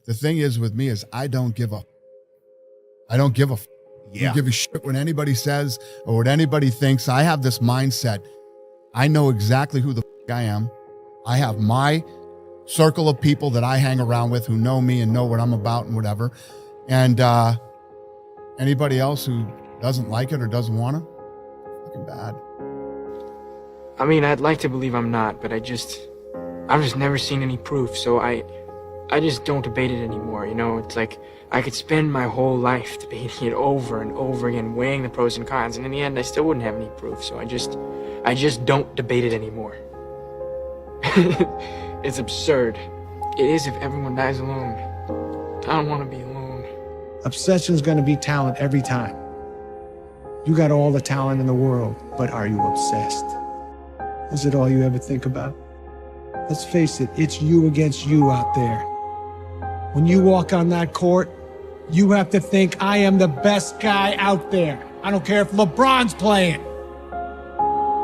the thing is with me is I don't give a I don't give a shit what anybody says or what anybody thinks. I have this mindset. I know exactly who the I am. I have my circle of people that I hang around with who know me and know what I'm about and whatever. And anybody else who doesn't like it or doesn't want to, fucking bad. I mean, I'd like to believe I'm not, but I've just never seen any proof, so I just don't debate it anymore, you know? It's like I could spend my whole life debating it over and over again, weighing the pros and cons, and in the end, I still wouldn't have any proof, so I just don't debate it anymore. It's absurd. It is if everyone dies alone. I don't want to be alone. Obsession's gonna be talent every time. You got all the talent in the world, but are you obsessed? Is it all you ever think about? Let's face it, it's you against you out there. When you walk on that court, you have to think, I am the best guy out there. I don't care if LeBron's playing.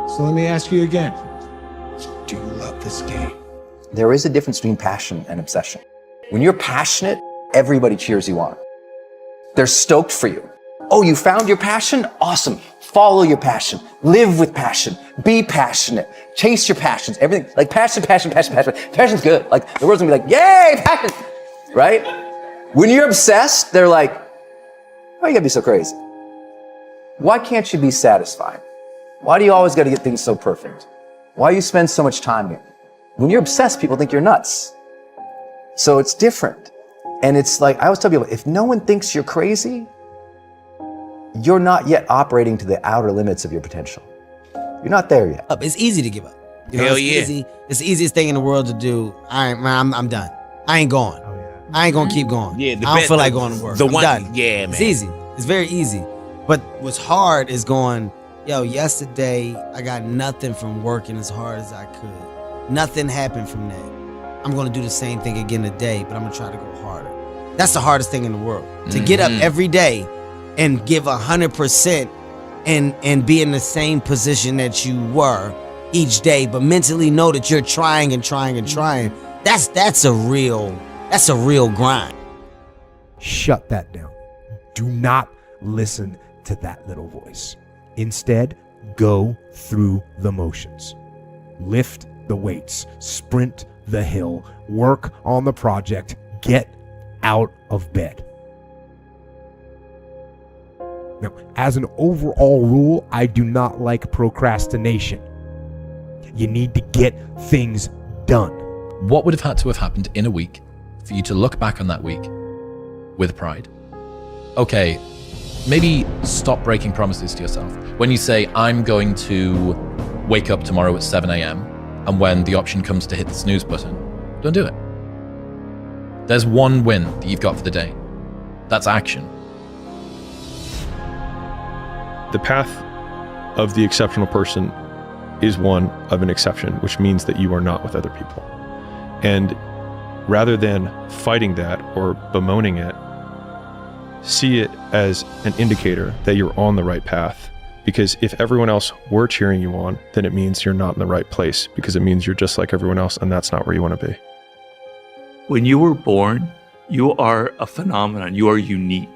So let me ask you again, do you love this game? There is a difference between passion and obsession. When you're passionate, everybody cheers you on. They're stoked for you. Oh, you found your passion? Awesome. Follow your passion. Live with passion. Be passionate. Chase your passions. Everything, like passion. Passion's good. Like, the world's gonna be like, yay, passion, right? When you're obsessed, they're like, why you gotta be so crazy? Why can't you be satisfied? Why do you always gotta get things so perfect? Why you spend so much time here? When you're obsessed, people think you're nuts. So it's different. And it's like, I always tell people, if no one thinks you're crazy, you're not yet operating to the outer limits of your potential. You're not there yet. It's easy to give up. You know, Hell it's yeah. easy. It's the easiest thing in the world to do. I'm done. I ain't going. I ain't gonna keep going. Yeah, I don't feel like going to work. I'm done. Yeah, man. It's easy. It's very easy. But what's hard is going, yo, yesterday I got nothing from working as hard as I could. Nothing happened from that. I'm gonna do the same thing again today, but I'm gonna try to go harder. That's the hardest thing in the world. To get up every day and give 100% and be in the same position that you were each day, but mentally know that you're trying and trying and trying. That's a real grind. Shut that down. Do not listen to that little voice. Instead, go through the motions. Lift the weights, sprint the hill, work on the project, get out of bed. Now, as an overall rule, I do not like procrastination. You need to get things done. What would have had to have happened in a week for you to look back on that week with pride? Okay, maybe stop breaking promises to yourself. When you say, I'm going to wake up tomorrow at 7 a.m., and when the option comes to hit the snooze button, don't do it. There's one win that you've got for the day. That's action. The path of the exceptional person is one of an exception, which means that you are not with other people. And rather than fighting that or bemoaning it, see it as an indicator that you're on the right path. Because if everyone else were cheering you on, then it means you're not in the right place, because it means you're just like everyone else, and that's not where you want to be. When you were born, you are a phenomenon. You are unique.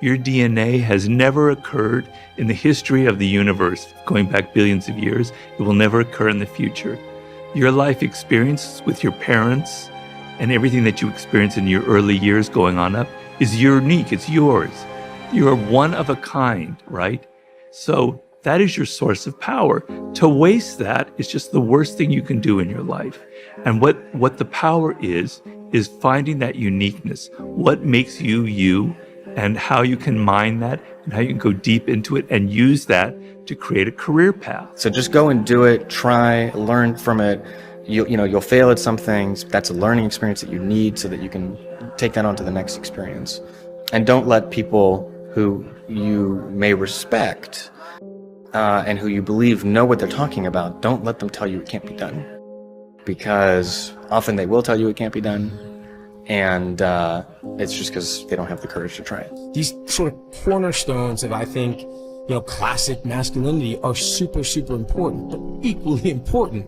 Your DNA has never occurred in the history of the universe, going back billions of years. It will never occur in the future. Your life experiences with your parents and everything that you experience in your early years going on up is unique. It's yours. You're one of a kind, right? So that is your source of power. To waste that is just the worst thing you can do in your life. And what the power is finding that uniqueness. What makes you you, and how you can mine that, and how you can go deep into it and use that to create a career path. So just go and do it, try, learn from it. You'll fail at some things. That's a learning experience that you need so that you can take that on to the next experience. And don't let people who you may respect and who you believe know what they're talking about, don't let them tell you it can't be done. Because often they will tell you it can't be done, and it's just because they don't have the courage to try it. These sort of cornerstones of, I think, classic masculinity are super, super important. But equally important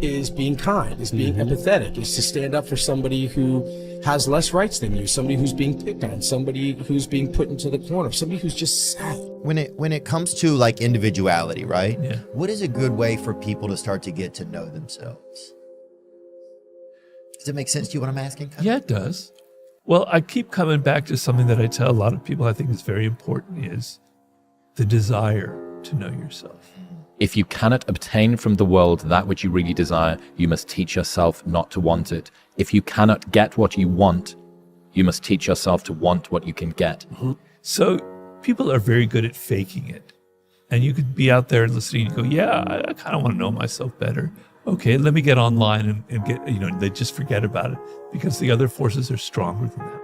is being kind, is being empathetic, is to stand up for somebody who has less rights than you, somebody who's being picked on, somebody who's being put into the corner, somebody who's just sad. When it comes to like individuality, right? Yeah. What is a good way for people to start to get to know themselves? Does it make sense to you what I'm asking? Yeah, it does. Well, I keep coming back to something that I tell a lot of people I think is very important, is the desire to know yourself. If you cannot obtain from the world that which you really desire, you must teach yourself not to want it. If you cannot get what you want, you must teach yourself to want what you can get. So people are very good at faking it. And you could be out there listening and go, yeah, I kind of want to know myself better. Okay, let me get online and get, they just forget about it because the other forces are stronger than that.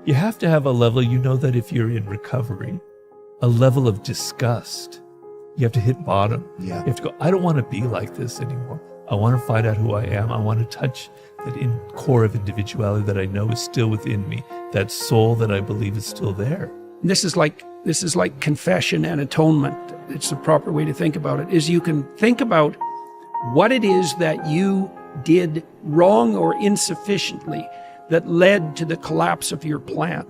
You have to have a level, that if you're in recovery, a level of disgust. You have to hit bottom. Yeah. You have to go, I don't want to be like this anymore. I want to find out who I am. I want to touch that core of individuality that I know is still within me, that soul that I believe is still there. This is like confession and atonement. It's the proper way to think about it, is you can think about what it is that you did wrong or insufficiently that led to the collapse of your plan.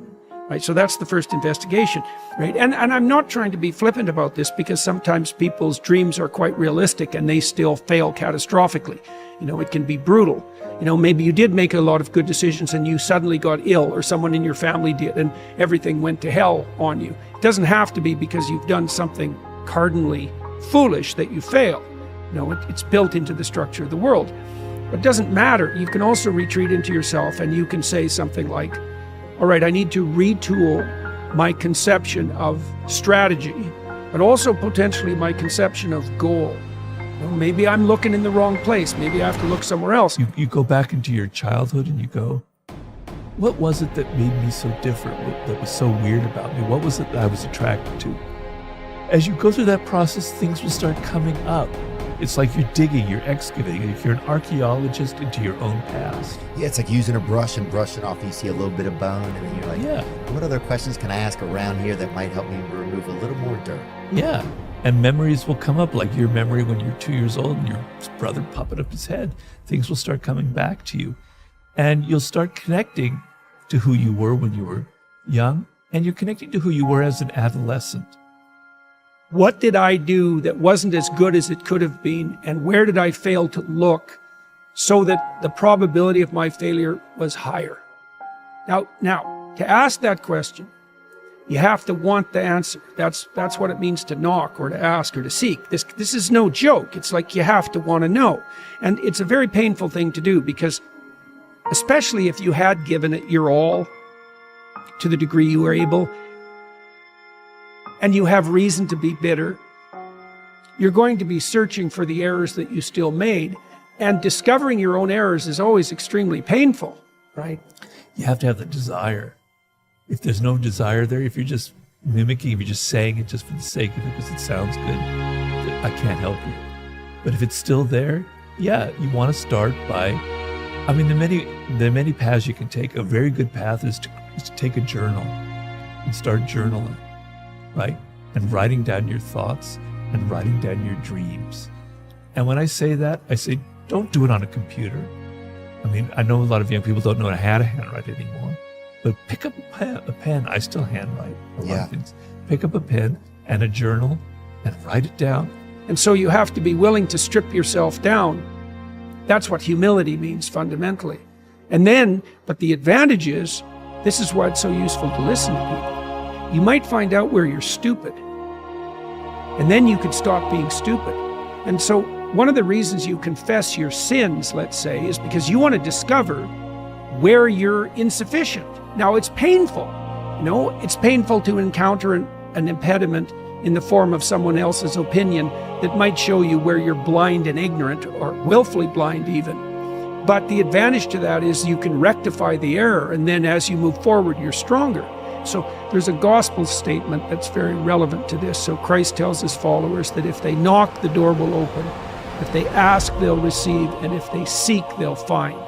Right, so that's the first investigation, right? And I'm not trying to be flippant about this, because sometimes people's dreams are quite realistic and they still fail catastrophically. It can be brutal. Maybe you did make a lot of good decisions and you suddenly got ill, or someone in your family did, and everything went to hell on you. It doesn't have to be because you've done something cardinally foolish that you fail. It's built into the structure of the world. But it doesn't matter. You can also retreat into yourself and you can say something like, all right, I need to retool my conception of strategy, but also potentially my conception of goal. Maybe I'm looking in the wrong place. Maybe I have to look somewhere else. You go back into your childhood and you go, what was it that made me so different, that was so weird about me? What was it that I was attracted to? As you go through that process, things will start coming up. It's like you're digging, you're excavating. If you're an archaeologist into your own past. Yeah, it's like using a brush and brushing off. You see a little bit of bone, and then you're like, yeah, what other questions can I ask around here that might help me remove a little more dirt? Yeah, and memories will come up, like your memory when you're 2 years old and your brother popping up his head. Things will start coming back to you. And you'll start connecting to who you were when you were young, and you're connecting to who you were as an adolescent. What did I do that wasn't as good as it could have been, and where did I fail to look so that the probability of my failure was higher? Now, to ask that question, you have to want the answer. That's what it means to knock or to ask or to seek. This is no joke. It's like you have to want to know. And it's a very painful thing to do, because especially if you had given it your all to the degree you were able, and you have reason to be bitter, you're going to be searching for the errors that you still made. And discovering your own errors is always extremely painful, right? You have to have the desire. If there's no desire there, if you're just mimicking, if you're just saying it just for the sake of it because it sounds good, I can't help you. But if it's still there, yeah, you want to start by, there are many paths you can take. A very good path is to take a journal and start journaling. Right? And writing down your thoughts and writing down your dreams. And when I say that, I say, don't do it on a computer. I know a lot of young people don't know how to handwrite anymore, but pick up a pen. I still handwrite a lot of things. Pick up a pen and a journal and write it down. And so you have to be willing to strip yourself down. That's what humility means fundamentally. And then, but the advantage is, this is why it's so useful to listen to people. You might find out where you're stupid, and then you could stop being stupid. And so one of the reasons you confess your sins, let's say, is because you want to discover where you're insufficient. Now, it's painful. It's painful to encounter an impediment in the form of someone else's opinion that might show you where you're blind and ignorant, or willfully blind even. But the advantage to that is you can rectify the error, and then as you move forward, you're stronger. So there's a gospel statement that's very relevant to this. So Christ tells his followers that if they knock, the door will open. If they ask, they'll receive. And if they seek, they'll find.